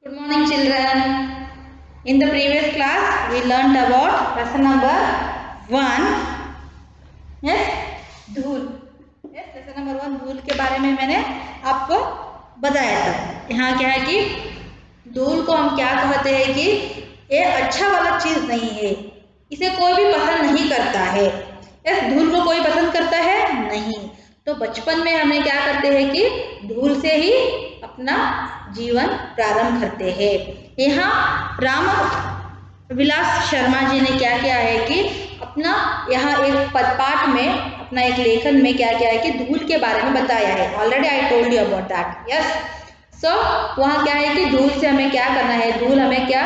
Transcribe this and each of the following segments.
Good morning, children. In the previous class, we learned about lesson number 1. Yes, धूल. Yes, lesson number 1 धूल के बारे में मैंने आपको बताया था. यहाँ क्या है कि धूल को हम क्या कहते हैं कि ये अच्छा वाला चीज नहीं है. इसे कोई भी पसंद नहीं करता है. यस, धूल को कोई पसंद करता है नहीं. तो बचपन में हमें क्या करते हैं कि धूल से ही अपना जीवन प्रारंभ करते हैं. यहाँ राम विलास शर्मा जी ने क्या किया है कि अपना यहाँ एक पाठ में अपना एक लेखन में क्या किया है कि धूल के बारे में बताया है. Already I told you about that. Yes, so वहाँ क्या है कि धूल से हमें क्या करना है. धूल हमें क्या,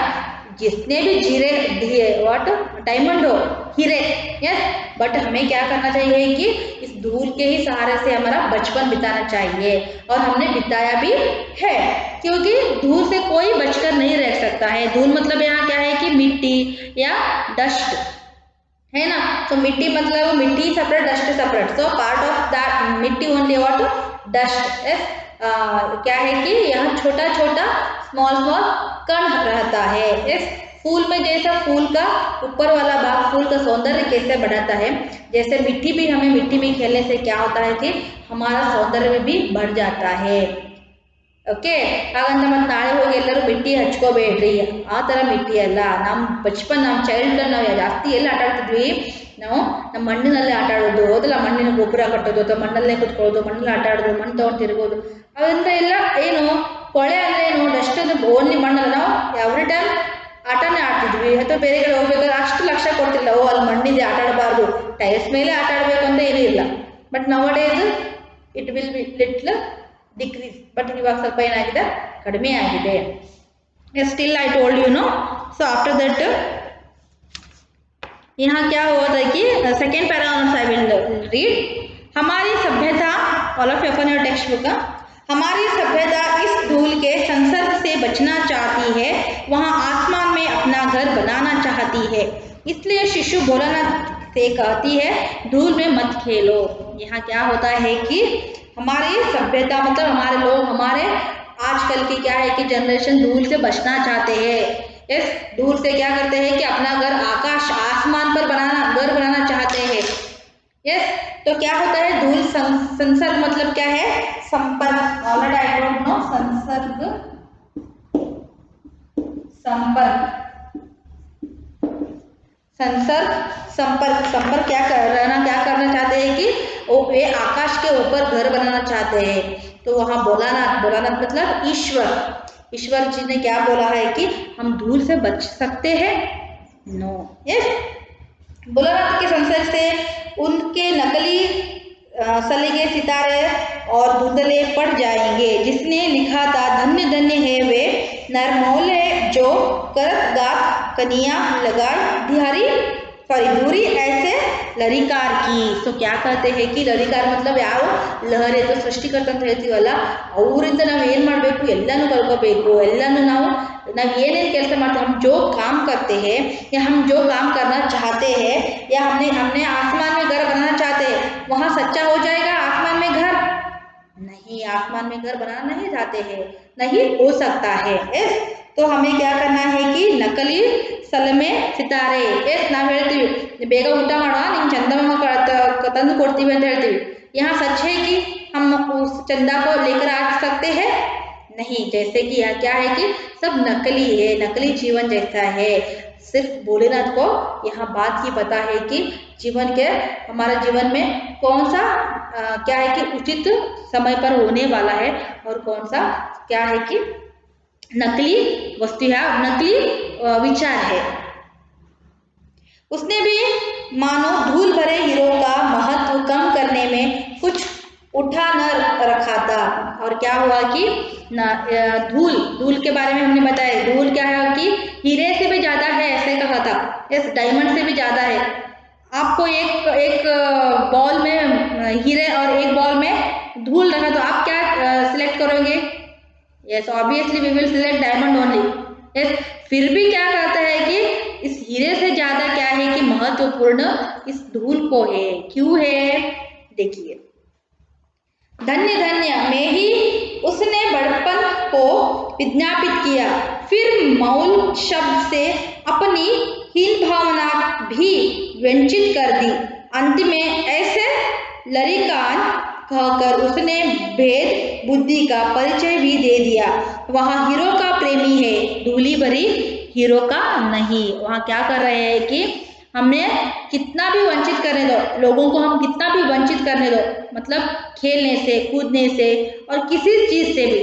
जितने भी डायमंड हो, हीरे, यस, बट हमें क्या करना चाहिए कि इस धूल के ही सहारे से हमारा बचपन बिताना चाहिए. और हमने बिताया भी है, क्योंकि धूल से कोई बचकर नहीं रह सकता है. धूल मतलब यहाँ क्या है कि मिट्टी या डस्ट है ना. तो मिट्टी मतलब मिट्टी separate, dust separate. So part of that मिट्टी ओनली व्हाट, डस्ट. यस, क्या है कि यहाँ छोटा छोटा स्मॉल स्मॉल कण रहता है. इस फूल में जैसा फूल का ऊपर वाला भाग फूल का सौंदर्य कैसे बढ़ाता है, जैसे मिट्टी भी, हमें मिट्टी में खेलने से क्या होता है कि हमारा सौंदर्य भी बढ़ जाता है. ಓಕೆ, ಹಾಗಂತ ಮತ್ತೆ ನಾಳೆ ಹೋಗಿ ಎಲ್ಲರೂ ಮಿಟ್ಟಿ ಹಚ್ಕೋಬೇಡ್ರಿ. ಆ ಥರ ಮಿಟ್ಟಿ ಅಲ್ಲ. ನಮ್ಮ ಬಚ್ಪನ್, ನಮ್ಮ ಚೈಲ್ಡ್ ನಾವು ಜಾಸ್ತಿ ಎಲ್ಲಿ ಆಟ ಆಡ್ತಿದ್ವಿ, ನಾವು ನಮ್ಮ ಮಣ್ಣಿನಲ್ಲೇ ಆಟ ಆಡೋದು, ಹೌದಲ್ಲ, ಮಣ್ಣಿನ ಗೊಬ್ಬರ ಕಟ್ಟೋದು ಅಥವಾ ಮಣ್ಣಲ್ಲೇ ಕುತ್ಕೊಳ್ಳೋದು, ಮಣ್ಣಲ್ಲಿ ಆಟ ಆಡೋದು, ಮಣ್ಣು ತೊಗೊಂಡು ತಿರ್ಗೋದು, ಅವಂತ ಎಲ್ಲ ಏನು ಕೊಳೆ ಅಂದ್ರೆ ಏನು, ಡಸ್ಟ್ ಅಂದ್ರೆ ಓನ್ಲಿ ಮಣ್ಣಲ್ಲ. ನಾವು ಎವ್ರಿ ಟೈಮ್ ಆಟನೇ ಆಡ್ತಿದ್ವಿ. ಅಥವಾ ಬೇರೆ ಕಡೆ ಹೋಗ್ಬೇಕಾದ್ರೆ ಅಷ್ಟು ಲಕ್ಷ್ಯ ಕೊಡ್ತಿಲ್ಲ, ಓ ಅಲ್ಲಿ ಮಣ್ಣಿದೆ ಆಟ ಆಡಬಾರ್ದು, ಟೈರ್ಸ್ ಮೇಲೆ ಆಟ ಆಡಬೇಕು ಅಂತ ಏನೂ ಇಲ್ಲ. But nowadays it will be little decrease. But ಇವಾಗ ಸ್ವಲ್ಪ ಏನಾಗಿದೆ, ಕಡಿಮೆ ಆಗಿದೆ. Still I told you know. So after that यहाँ क्या हुआ था कि second paragraph I will read. हमारी सभ्यता, all of you open your text book. हमारी सभ्यता इस धूल के संसर्ग से बचना चाहती है, वहाँ आसमान में अपना घर बनाना चाहती है. इसलिए शिशु भोलानाथ से कहती है, धूल में मत खेलो. यहाँ क्या होता है कि हमारी सभ्यता मतलब हमारे लोग, हमारे आजकल की क्या है कि जनरेशन धूल से बचना चाहते हैं. इस धूल से क्या करते हैं कि अपना घर आकाश आसमान पर घर बनाना चाहते हैं. यस, तो क्या होता है, धूल संसर्ग मतलब क्या है, संपर्क. Already I don't know. संसर्ग, संपर्क, संसर्ग, संपर्क. संपर्क क्या करना चाहते हैं कि वे आकाश के ऊपर घर बनाना चाहते हैं. तो वहाँ भोलानाथ मतलब ईश्वर जी ने क्या बोला है कि हम धूल से बच सकते हैं? नो. यस, भोलानाथ के संसर्ग से उनके नकली सलीगे सितारे और धुंधले पड़ जाएंगे. जिसने लिखा था, धन्य धन्य है वे नरमौले जो करत गात कनिया लगाई दूरी ऐसे लरिकार की. सो क्या कहते हैं कि लरिकार मतलब ಯಾವ ಲಹರಿ, तो ಸೃಷ್ಟಿಕರ್ತ ಅಂತ ಹೇಳ್ತೀವಲ್ಲ, ಅವರಿಂದ ನಾವು ಏನು ಮಾಡಬೇಕು, ಎಲ್ಲನೂ ಕಲ್ಕೋಬೇಕು. ಎಲ್ಲನೂ ನಾವು ಏನೇನು ಕೆಲಸ ಮಾಡ್ತೀವಿ, हम जो काम करते हैं या हम जो काम करना चाहते हैं या हमने आसमान में घर बनाना चाहते हैं, वहाँ सच्चा हो जाएगा आसमान में घर? नहीं, आसमान में घर बनाना नहीं चाहते हैं, नहीं हो सकता है. तो हमें क्या करना है कि ನಕಲಿ ಸಲಮೆ ಸಿತಾರೆ. ಎಸ್, ನಾವು ಹೇಳ್ತೀವಿ ಬೇಗ ಊಟ ಮಾಡುವ, ನಿಂಗೆ ಚಂದಮಾಮ ತಂದು ಕೊಡ್ತೀವಿ ಅಂತ ಹೇಳ್ತೀವಿ. यहाँ सच है कि हम उस चंदा को लेकर आ सकते हैं? नहीं. जैसे कि यहाँ क्या है कि सब नकली है, नकली जीवन जैसा है. सिर्फ भोलेनाथ को यहाँ बात ही पता है कि हमारा जीवन में कौन सा क्या है कि उचित समय पर होने वाला है और कौन सा क्या है कि नकली वस्तु है, नकली विचार है. उसने भी मानो धूल भरे हीरो का महत्व कम करने में कुछ उठा न रखा था. और क्या हुआ कि धूल के बारे में हमने बताया. धूल क्या है कि हीरे से भी ज्यादा है, ऐसे कहा था. यस, डायमंड से भी ज्यादा है. आपको एक बॉल में हीरे और एक बॉल में धूल रखा, तो आप क्या सिलेक्ट करोगे? Yes, obviously we will select diamond only. Yes, फिर भी क्या कहता है कि इस हीरे से ज्यादा क्या है कि महत्वपूर्ण इस धूल को है. क्यों है? देखिए, धन्य धन्य में ही उसने बड़पन को विज्ञापित किया, फिर मौल शब्द से अपनी हीन भावना भी वंचित कर दी। अंत में ऐसे लरिकान कहकर उसने भेद बुद्धि का परिचय भी दे दिया। वहाँ हीरो का प्रेमी है, धूली भरी हीरो का नहीं। वहाँ क्या कर रहे हैं कि हमने कितना भी वंचित करने दो, लोगों को हम कितना भी वंचित करने दो, मतलब खेलने से, कूदने से और किसी चीज से भी,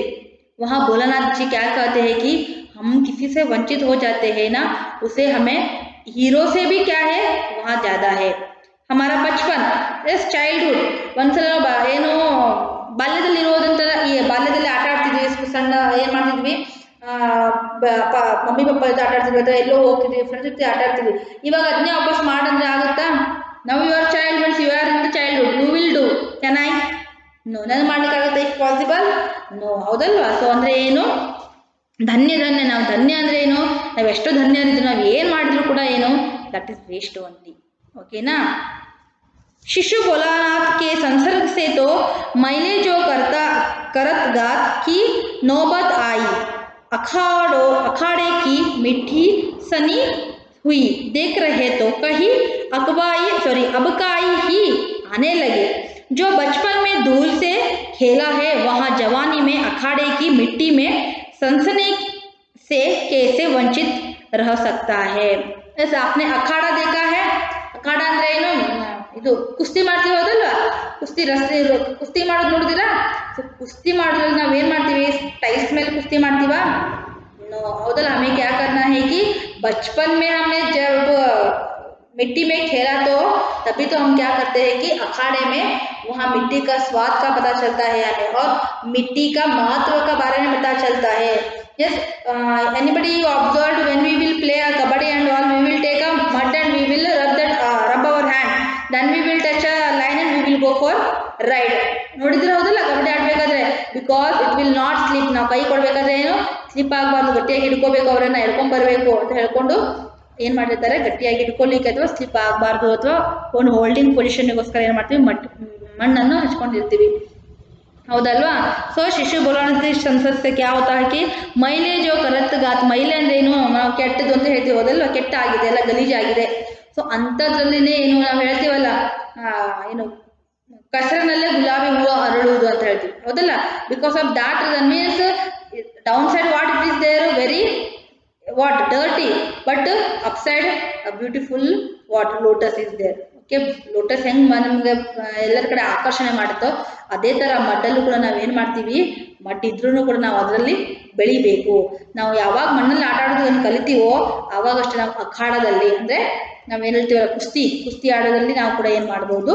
वहाँ भोलानाथ जी क्या कहते हैं कि हम किसी से वंचित हो जाते हैं ना, उसे हमें हीरो से भी क्या है वहाँ ज्यादा है। हमारा बचपन, ಎಸ್ ಚೈಲ್ಡ್ಹುಡ್, ಒಂದ್ಸಲ ಏನು ಬಾಲ್ಯದಲ್ಲಿ ಇರೋದಂತ, ಈ ಬಾಲ್ಯದಲ್ಲಿ ಆಟ ಆಡ್ತಿದ್ವಿ, ಸಣ್ಣ ಏನು ಮಾಡ್ತಿದ್ವಿ, ಮಮ್ಮಿ ಪಪ್ಪ ಜೊತೆ ಆಟ ಆಡ್ತಿದ್ವಿ ಅಥವಾ ಎಲ್ಲೋ ಹೋಗ್ತಿದ್ವಿ, ಫ್ರೆಂಡ್ಸ್ ಜೊತೆ ಆಟ ಆಡ್ತಿದ್ವಿ. ಇವಾಗ ಅದನ್ನೇ ವಾಪಸ್ ಮಾಡಂದ್ರೆ ಆಗುತ್ತಾ? Now you are child means you are in the childhood, you will do, can I? No. ನನಗೆ ಮಾಡ್ಲಿಕ್ಕಾಗುತ್ತೆ ಇಫ್ ಪಾಸಿಬಲ್? ನೋ. ಹೌದಲ್ವಾ? ಸೊ ಅಂದ್ರೆ ಏನು? ಧನ್ಯ ಧನ್ಯ, ನಾವು ಧನ್ಯ ಅಂದ್ರೆ ಏನು? ನಾವು ಎಷ್ಟು ಧನ್ಯ ಅಂತಿದ್ರು, ನಾವು ಏನು ಮಾಡಿದ್ರು ಕೂಡ ಏನು, ದಟ್ ಇಸ್ ವೇಸ್ಟ್ ಓನ್ಲಿ. ओकेना। शिशु भोलानाथ के संसर्ग से तो मैले जो करत गात की नौबत आई, अखाड़े की मिट्टी सनी हुई, देख रहे तो कहीं अबकाई ही आने लगे। जो बचपन में धूल से खेला है, वहाँ जवानी में अखाड़े की मिट्टी में सनसनी से कैसे वंचित रह सकता है। ऐसा आपने अखाड़ा देखा है? ಅಖಾಡ ಅಂದ್ರೆ ಏನು? ಇದು ಕುಸ್ತಿ ಮಾಡ್ತೀವಿ, ಹೌದಲ್ವಾ? ಕುಸ್ತಿ ರಸ್ತೆ ಕುಸ್ತಿ ಮಾಡೋದು ನೋಡಿದಿರಾ? ಸೊ ಕುಸ್ತಿ ಮಾಡೋದ್ರಲ್ಲಿ ನಾವ್ ಏನ್ ಮಾಡ್ತೀವಿ? ಟೈಲ್ಸ್ ಮೇಲೆ ಕುಸ್ತಿ ಮಾಡ್ತೀವಾ? नो, हौदल। हमें क्या करना है कि बचपन में हमने जब मिट्टी में खेला तो तभी तो हम क्या करते हैं कि अखाड़े में वहाँ मिट्टी का स्वाद का पता चलता है हमें, और मिट्टी का महत्व का बारे में पता चलता है। Yes, anybody you observed when we will play a kabaddi and all, we will take a mud and we will rub our hand, then we will touch a line and we will go for ride. ನೋಡಿದ್ರೆ ಹೌದಲ್ಲ ಕಬಡ್ಡಿ ಆಡ್ಬೇಕಾದ್ರೆ, because it will not slip. ನಾವು ಕೈ ಕೊಡ್ಬೇಕಾದ್ರೆ ಏನು slip ಆಗಬಾರ್ದು, ಗಟ್ಟಿಯಾಗಿ ಹಿಡ್ಕೋಬೇಕು, ಅವರನ್ನ ಹಿಡ್ಕೊಂಡ್ ಬರಬೇಕು ಅಂತ ಹೇಳ್ಕೊಂಡು ಏನ್ ಮಾಡಿರ್ತಾರೆ, ಗಟ್ಟಿಯಾಗಿ ಹಿಡ್ಕೊಲಿಕ್ಕೆ ಅಥವಾ ಸ್ಲಿಪ್ ಆಗಬಾರ್ದು ಅಥವಾ ಒಂದು ಹೋಲ್ಡಿಂಗ್ ಪೊಸಿಷನ್ಗೋಸ್ಕರ ಏನ್ ಮಾಡ್ತೀವಿ, ಮಣ್ಣನ್ನು ಹಚ್ಕೊಂಡಿರ್ತೀವಿ, ಹೌದಲ್ವಾ? ಸೊ ಶಿಶು ಭೋಲಾನಾಥ ಸಂಸತ್ से क्या होता है कि ಮೈಲೆ ಜೋ ಕರತ್ ಗಾತ್, ಮೈಲೆ ಅಂದ್ರೆ ಏನು, ನಾವು ಕೆಟ್ಟದ್ದು ಅಂತ ಹೇಳ್ತೀವಿ, ಹೌದಲ್ವಾ? ಕೆಟ್ಟ ಆಗಿದೆ, ಎಲ್ಲ ಗಲೀಜಾಗಿದೆ. ಸೊ ಅಂಥದ್ರಲ್ಲಿನೇ ಏನು ನಾವು ಹೇಳ್ತೀವಲ್ಲ, ಏನು ಕಸರಿನಲ್ಲೇ ಗುಲಾಬಿ ಹೂವು ಅರಳುವುದು ಅಂತ ಹೇಳ್ತೀವಿ, ಹೌದಲ್ಲ? Because of that reason means down side what it is there very what dirty, but up side beautiful what lotus is there. Okay, lotus ಹೆಂಗ್ ನಮ್ಗೆ ಎಲ್ಲರ ಕಡೆ ಆಕರ್ಷಣೆ ಮಾಡುತ್ತೋ ಅದೇ ತರ ಮಡ್ಡಲ್ಲೂ ಕೂಡ ನಾವೇನ್ ಮಾಡ್ತೀವಿ, ಮಡ್ಡಿದ್ರೂ ಕೂಡ ನಾವು ಅದರಲ್ಲಿ ಬೆಳಿಬೇಕು. ನಾವು ಯಾವಾಗ ಮಣ್ಣಲ್ಲಿ ಆಟ ಆಡೋದನ್ನು ಕಲಿತೀವೋ ಆವಾಗಷ್ಟೇ ನಾವು ಅಖಾಡದಲ್ಲಿ, ಅಂದ್ರೆ ನಾವೇನ್ ಹೇಳ್ತೀವಲ್ಲ ಕುಸ್ತಿ ಆಡೋದ್ರಲ್ಲಿ ನಾವು ಕೂಡ ಏನ್ ಮಾಡಬಹುದು,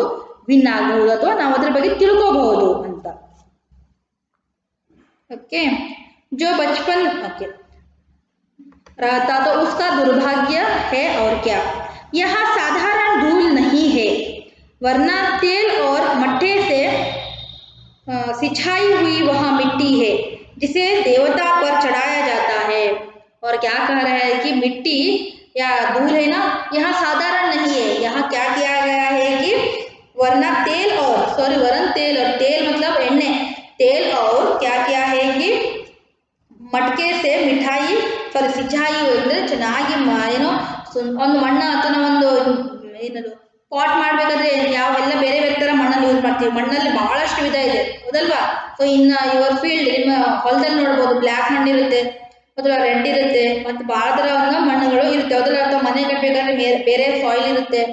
ವಿನ್ ಆಗಬಹುದು ಅಥವಾ ನಾವು ಅದ್ರ ಬಗ್ಗೆ ತಿಳ್ಕೋಬಹುದು ಅಂತ. ओके, जो बचपन ओके रहता तो उसका दुर्भाग्य है और क्या। यह साधारण धूल नहीं है, वरना तेल और मट्टे से सिंचाई हुई वह मिट्टी है जिसे देवता पर चढ़ाया जाता है। और क्या कह रहा है कि मिट्टी या धूल है ना, यहाँ साधारण नहीं है, यहाँ क्या किया गया है कि वरना तेल और वरन तेल, और तेल मतलब एಣ್ಣೆ, तेल और क्या किया है कि ಮಟ್ಕೆ ಸೆ ಮಿಠಾಯಿ ಸಿಂಚಾಯಿ ಅಂದರೆ ಚೆನ್ನಾಗಿ ಏನೋ ಒಂದು ಮಣ್ಣು ಅಥವಾ ಒಂದು ಏನದು ಪಾಟ್ ಮಾಡಬೇಕಾದ್ರೆ ಯಾವೆಲ್ಲ ಬೇರೆ ಬೇರೆ ಥರ ಮಣ್ಣನ್ನು ಯೂಸ್ ಮಾಡ್ತೀವಿ. ಮಣ್ಣಲ್ಲಿ ಬಹಳಷ್ಟು ವಿಧ ಇದೆ, ಹೌದಲ್ವಾ? ಸೊ ಇನ್ನು ಯುವರ್ ಫೀಲ್ಡ್, ನಿಮ್ಮ ಹೊಲದಲ್ಲಿ ನೋಡ್ಬೋದು, ಬ್ಲ್ಯಾಕ್ ಮಣ್ಣು ಇರುತ್ತೆ ಅಥವಾ ರೆಡ್ ಇರುತ್ತೆ, ಮತ್ತು ಭಾಳ ಥರ ಮಣ್ಣುಗಳು ಇರುತ್ತೆ, ಹೌದಲ್ಲ? ಅಥವಾ ಮನೆ ಕಟ್ಟಬೇಕಾದ್ರೆ ಬೇರೆ ಸಾಯಿಲ್ ಇರುತ್ತೆ,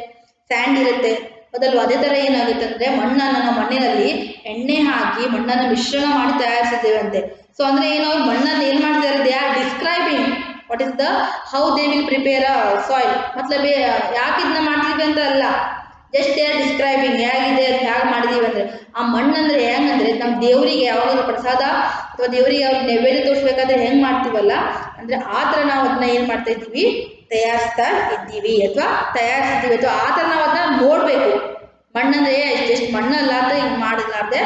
ಸ್ಯಾಂಡ್ ಇರುತ್ತೆ, ಹೌದಲ್ವಾ? ಅದೇ ಥರ ಏನಾಗುತ್ತೆ ಅಂದರೆ ಮಣ್ಣನ್ನು ನಾವು ಮಣ್ಣಿನಲ್ಲಿ ಎಣ್ಣೆ ಹಾಕಿ ಮಣ್ಣನ್ನು ಮಿಶ್ರಣ ಮಾಡಿ ತಯಾರಿಸಿದ್ದೇವೆ ಅಂತೆ. ಸೊ ಅಂದ್ರೆ ಏನು, ಮಣ್ಣನ್ನು ಏನ್ ಮಾಡ್ತಾರೆ, they are describing what is the how they will prepare a soil. ಮತ್ಲಬ್ ಯಾಕೆ ಇದನ್ನ ಮಾಡ್ತೀವಿ ಅಂತ ಅಲ್ಲ, ಜಸ್ಟ್ ದೇ ಆರ್ ಡಿಸ್ಕ್ರೈಬಿಂಗ್ ಹೇಗಿದೆ, ಹೇಗೆ ಮಾಡಿದೀವಿ ಅಂದ್ರೆ. ಆ ಮಣ್ಣಂದ್ರೆ ಹೆಂಗಂದ್ರೆ ನಮ್ಮ ದೇವರಿಗೆ ಯಾವಾಗಾದ್ರೂ ಪ್ರಸಾದ ಅಥವಾ ದೇವರಿಗೆ ಅವ್ರ ನೈವೇದ್ಯ ತೋರಿಸ್ಬೇಕಾದ್ರೆ ಹೆಂಗ್ ಮಾಡ್ತೀವಲ್ಲ, ಅಂದ್ರೆ ಆ ಥರ ನಾವು ಅದನ್ನ ಏನ್ ಮಾಡ್ತಾ ಇದ್ದೀವಿ, ತಯಾರಿಸ್ತಾ ಇದ್ದೀವಿ ಅಥವಾ ತಯಾರಿಸಿದ್ದೀವಿ, ಅಥವಾ ಆ ಥರ ನಾವು ಅದನ್ನ ನೋಡ್ಬೇಕು. ಮಣ್ಣಂದ್ರೆ ಜಸ್ಟ್ ಮಣ್ಣಲ್ಲ ಅಂತ ಹಿಂಗ್ ಮಾಡಿದ್ಲಾರ್ದೆ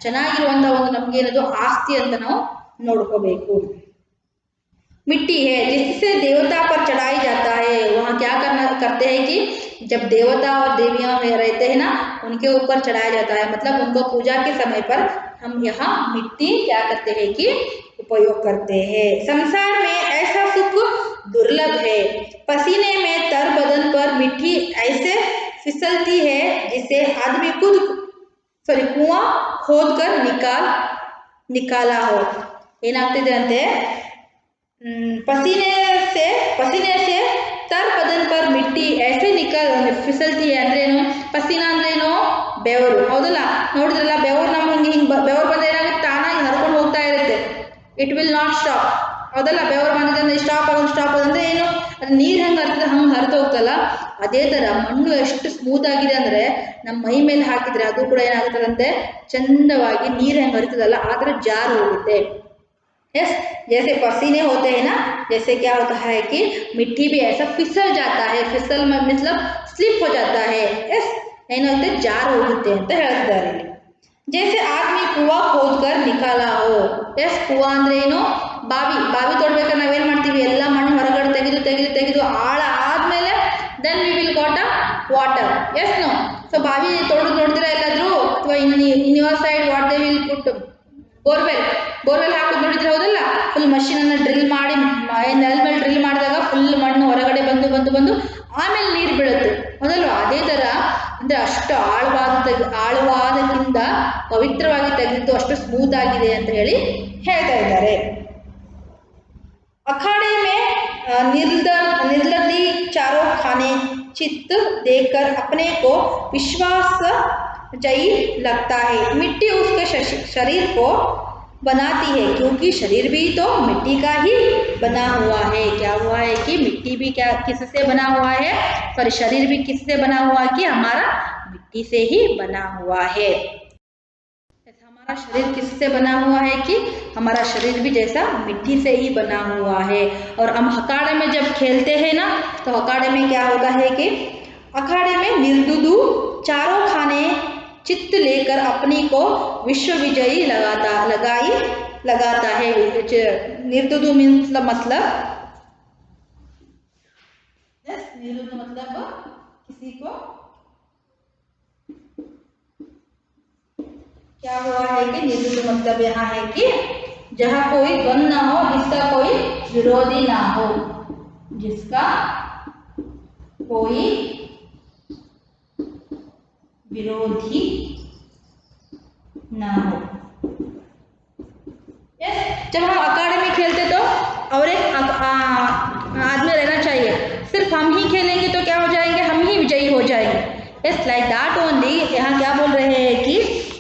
ಚೆನ್ನಾಗಿರುವಂತ ಒಂದು ನಮ್ಗೆ ಏನದು ಆಸ್ತಿ ಅಂತ ನಾವು ನೋಡ್ಕೋಬೇಕು. मिट्टी है जिससे देवता पर चढ़ाई जाता है, वहाँ क्या करते हैं कि जब देवता और देवियां रहते हैं ना, उनके ऊपर चढ़ाया जाता है, मतलब उनको पूजा के समय पर हम यहाँ मिट्टी क्या करते हैं कि उपयोग करते हैं। संसार में ऐसा सुख दुर्लभ है, पसीने में तर बदन पर मिट्टी ऐसे फिसलती है जिसे आदमी खुद कुआं खोद कर निकाला हो। ಏನಾಗ್ತಿದೆ ಅಂತೆ, पसीने से तर बदन पर मिट्टी ऐसे फिसलती है ಅಂದ್ರೆ ಏನು, ಪಸೀನಾ ಅಂದ್ರೆ ಏನು, ಬೆವರು, ಹೌದಲ್ಲ, ನೋಡಿದ್ರಲ್ಲ ಬೆವರು ನಮ್ಗೆ ಹಿಂಗೆ ಬೆವರು ಬಂದ್ರೆ ಏನಾಗುತ್ತೆ, ತಾನಾಗಿ ಹರ್ಕೊಂಡು ಹೋಗ್ತಾ ಇರುತ್ತೆ, ಇಟ್ ವಿಲ್ ನಾಟ್ ಸ್ಟಾಪ್, ಹೌದಲ್ಲ. ಬೆವರು ಬಂದಿದ್ರೆ ಸ್ಟಾಪ್ ಅಂದ್ರೆ ಏನು, ಅದು ನೀರು ಹೆಂಗೆ ಹರ್ತದೆ ಹಂಗೆ ಹರಿದು ಹೋಗ್ತಲ್ಲ, ಅದೇ ಥರ ಮಣ್ಣು ಎಷ್ಟು ಸ್ಮೂತ್ ಆಗಿದೆ ಅಂದರೆ ನಮ್ಮ ಮೈ ಮೇಲೆ ಹಾಕಿದ್ರೆ ಅದು ಕೂಡ ಏನಾಗುತ್ತದಂತೆ, ಚಂದವಾಗಿ ನೀರು ಹೆಂಗೆ ಹರಿತದಲ್ಲ ಆ ಥರ ಜಾರು ಹೋಗುತ್ತೆ। यस, जैसे पसीने होते हैं ना, जैसे क्या होता है कि मिट्टी भी ऐसा फिसल जाता है, फिसल मतलब स्लिप हो जाता है। यस, ಏನಾಗುತ್ತೆ, ಜಾರು ಹೋಗುತ್ತೆ ಅಂತ ಹೇಳ್ತಿದ್ದಾರೆ ಇಲ್ಲಿ। जैसे आदमी कुआ खोद कर निकाला हो। यस, कुआ ಅಂದ್ರೆ ಏನು, ಬಾವಿ ತೋಡ್ಬೇಕಾದ್ರೆ ನಾವೇನು ಮಾಡ್ತೀವಿ, ಎಲ್ಲ ಮಣ್ಣು ಹೊರಗಡೆ ತೆಗೆದು ಆಳ ಆದ್ಮೇಲೆ then we will got a water. Yes no, so ಬಾವಿ ತೋಡೋದು ನೋಡಿದ್ರೆ ಎಲ್ಲಾದ್ರೂ, ಅಥವಾ in your side what they will put borewell ಹಾಕೋದು ನೋಡಿದ್ರೆ, ಹೌದಲ್ಲ, ಫುಲ್ ಮಷೀನನ್ನು ಡ್ರಿಲ್ ಮಾಡಿ ನೆಲ ಮೇಲೆ ಡ್ರಿಲ್ ಮಾಡಿದಾಗ ಫುಲ್ ಮಣ್ಣು ಹೊರಗಡೆ ಬಂದು ಆಮೇಲೆ ನೀರು ಬೀಳುತ್ತೆ, ಹೌದಲ್ವಾ. ಅದೇ ಥರ ಅಂದರೆ ಅಷ್ಟು ಆಳವಾದಕ್ಕಿಂತ ಪವಿತ್ರವಾಗಿ ತೆಗೆದು ಅಷ್ಟು ಸ್ಮೂತ್ ಆಗಿದೆ ಅಂತ ಹೇಳಿ ಹೇಳ್ತಾ ಇದ್ದಾರೆ। अखाड़े में निर्लदी चारों खाने चित्त देकर अपने को विश्वास जयी लगता है। मिट्टी उसके शरीर को बनाती है, क्योंकि शरीर भी तो मिट्टी का ही बना हुआ है। क्या हुआ है कि मिट्टी भी क्या किससे बना हुआ है, पर शरीर भी किससे बना हुआ है कि हमारा मिट्टी से ही बना हुआ है। हमारा शरीर किससे बना हुआ है कि हमारा शरीर भी जैसा मिट्टी से ही बना हुआ है। और हम अखाड़े में जब खेलते हैं ना, तो अखाड़े में क्या होता है कि अखाड़े में निर्दुदु चारों खाने चित्त लेकर अपनी को विश्व विजयी लगाता है। निर्दुदु मीन्स मतलब निर्दुदु मतलब किसी को क्या हुआ है कि निर्दुदु मतलब यहाँ है कि जहाँ कोई द्वंद ना हो, जिसका कोई विरोधी ना हो, जिसका कोई विरोधी ना हो। जब हम अखाड़े में खेलते तो और एक आदमी रहना चाहिए, सिर्फ हम ही खेलेंगे तो क्या हो जाएंगे, हम ही विजयी हो जाएंगे। Yes, like that only. यहाँ क्या बोल रहे हैं कि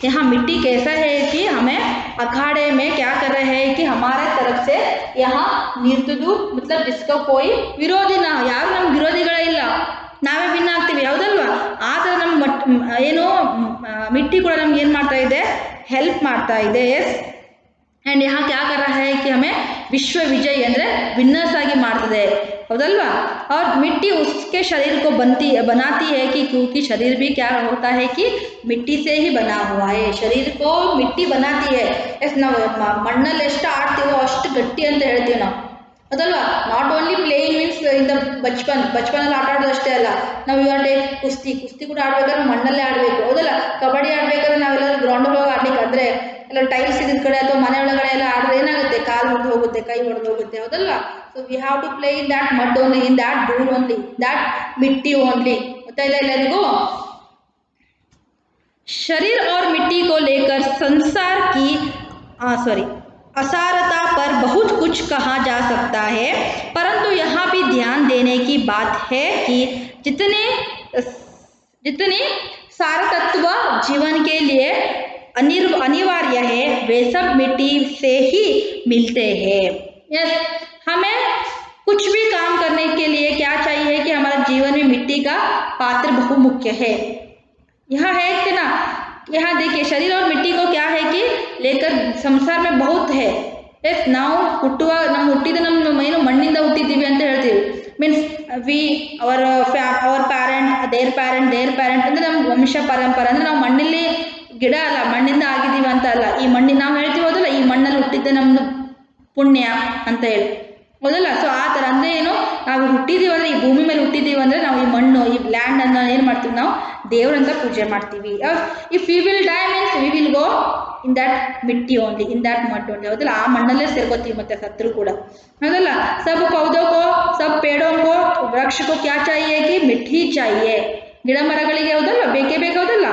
यहाँ मिट्टी कैसा है कि हमें अखाड़े में क्या कर रहे हैं कि हमारे तरफ से यहाँ निर्दुदु मतलब जिसका कोई विरोधी ना, ಯಾರು ನಮ್ಮ ವಿರೋಧಿಗಳೇ ಇಲ್ಲ, ನಾವೇ ವಿನ್ ಆಗ್ತೀವಿ, ಹೌದಲ್ವಾ. ಆ ಥರ ನಮ್ಮ ಏನೋ ಮಿಟ್ಟಿ ಕೂಡ ನಮ್ಗೆ ಏನು ಮಾಡ್ತಾ ಇದೆ, ಹೆಲ್ಪ್ ಮಾಡ್ತಾ ಇದೆ। ಎಸ್, एंड यहाँ क्या कर रहा है कि हमें विश्व विजय ಅಂದರೆ विनर्स आगे ಮಾಡ್ತದೆ, हौदल्वा। और मिट्टी उसके शरीर को बनाती है कि क्योंकि शरीर भी क्या होता है कि मिट्टी से ही बना हुआ है, शरीर को मिट्टी बनाती है। ಎಸ್, ನಾವು ಮಣ್ಣಲ್ಲಿ ಎಷ್ಟು ಆಡ್ತೀವೋ ಅಷ್ಟು ಗಟ್ಟಿ ಅಂತ ಹೇಳ್ತೀವಿ ನಾವು, ಹೌದಲ್ವಾ. Not only playing means in the ಬಚ್ಪನಲ್ಲಿ ಆಟ ಆಡೋದು ಅಷ್ಟೇ ಅಲ್ಲ, ನಾವು ಇವಾಗ ಕುಸ್ತಿ ಕೂಡ ಆಡ್ಬೇಕಾದ್ರೆ ಮಣ್ಣಲ್ಲೇ ಆಡಬೇಕು, ಹೌದಲ್ಲ. ಕಬಡ್ಡಿ ಆಡ್ಬೇಕಾದ್ರೆ ನಾವೆಲ್ಲರೂ ಗ್ರೌಂಡ್ ಒಳಗೆ ಆಡ್ಲಿಕ್ಕೆ ಅಂದರೆ ಎಲ್ಲ ಟೈಲ್ಸ್ ಇದ್ದ ಕಡೆ ಅಥವಾ ಮನೆ ಒಳಗಡೆ ಎಲ್ಲ ಆಡಿದ್ರೆ ಏನಾಗುತ್ತೆ, ಕಾಲು ಹೊಡೆದು ಹೋಗುತ್ತೆ, ಕೈ ಹೊಡೆದು ಹೋಗುತ್ತೆ, ಹೌದಲ್ವಾ. So we have to play in that mud only, in that dhool only, that mitti only. बताइए ಎಲ್ಲರಿಗೂ। शरीर और मिट्टी को लेकर संसार की असारता पर बहुत कुछ कहा जा सकता है, परंतु यहाँ भी ध्यान देने की बात है कि जितने सारतत्व जीवन के लिए अनिवार्य है वे सब मिट्टी से ही मिलते हैं। यस, हमें कुछ भी काम करने के लिए क्या चाहिए कि हमारे जीवन में मिट्टी का पात्र बहुमुख्य है। यहाँ है कि ना, यहाँ देखिए शरीर और मिट्टी को क्या है कि लेकर संसार में बहुत है। ಎಸ್, ನಾವು ಹುಟ್ಟಿದ ನಮ್ಮ ಏನು ಮಣ್ಣಿಂದ ಹುಟ್ಟಿದ್ದೀವಿ ಅಂತ ಹೇಳ್ತೀವಿ, means we our parent their parent ಅಂದರೆ ನಮ್ಮ ವಂಶ ಪರಂಪರೆ, ಅಂದರೆ ನಾವು ಮಣ್ಣಲ್ಲಿ ಗಿಡ ಅಲ್ಲ, ಮಣ್ಣಿಂದ ಆಗಿದ್ದೀವಿ ಅಂತ ಅಲ್ಲ, ಈ ಮಣ್ಣಿನ ನಾವು ಹೇಳ್ತೀವಿ ಹೌದಲ್ಲ, ಈ ಮಣ್ಣಲ್ಲಿ ಹುಟ್ಟಿದ್ದೆ ನಮ್ಮದು ಪುಣ್ಯ ಅಂತ ಹೇಳಿ, ಹೌದಲ್ಲ. ಸೊ ಆ ಥರ ಅಂದರೆ ಏನು, ನಾವು ಹುಟ್ಟಿದ್ದೀವಿ ಅಂದರೆ ಈ ಭೂಮಿ ಮೇಲೆ ಹುಟ್ಟಿದ್ದೀವಿ ಅಂದರೆ ನಾವು ಈ ಮಣ್ಣು ಈ ಲ್ಯಾಂಡನ್ನು ಏನು ಮಾಡ್ತೀವಿ, ನಾವು ದೇವರಂತ ಪೂಜೆ ಮಾಡ್ತೀವಿ. If we will die means we will go in that mitti only, in that mud only. ಹೌದಲ್ಲ, ಆ ಮಣ್ಣಲ್ಲೇ ಸೇರ್ಕೋತೀವಿ ಮತ್ತೆ ಸತ್ರು ಕೂಡ. ಹೌದಲ್ಲ, ಸಬ್ ಪೌಧೋ ಕೋ ಸಬ್ ಪೇಡೋ ಕೋ ವೃಕ್ಷ ಕೋ ಕ್ಯಾ ಚಾಹಿಯೇ ಕಿ ಮಿಟ್ಟಿ ಚಾಹಿಯೇ. ಗಿಡ ಮರಗಳಿಗೆ ಹೌದಲ್ಲ ಬೇಕೇ ಬೇಕು, ಹೌದಲ್ಲ.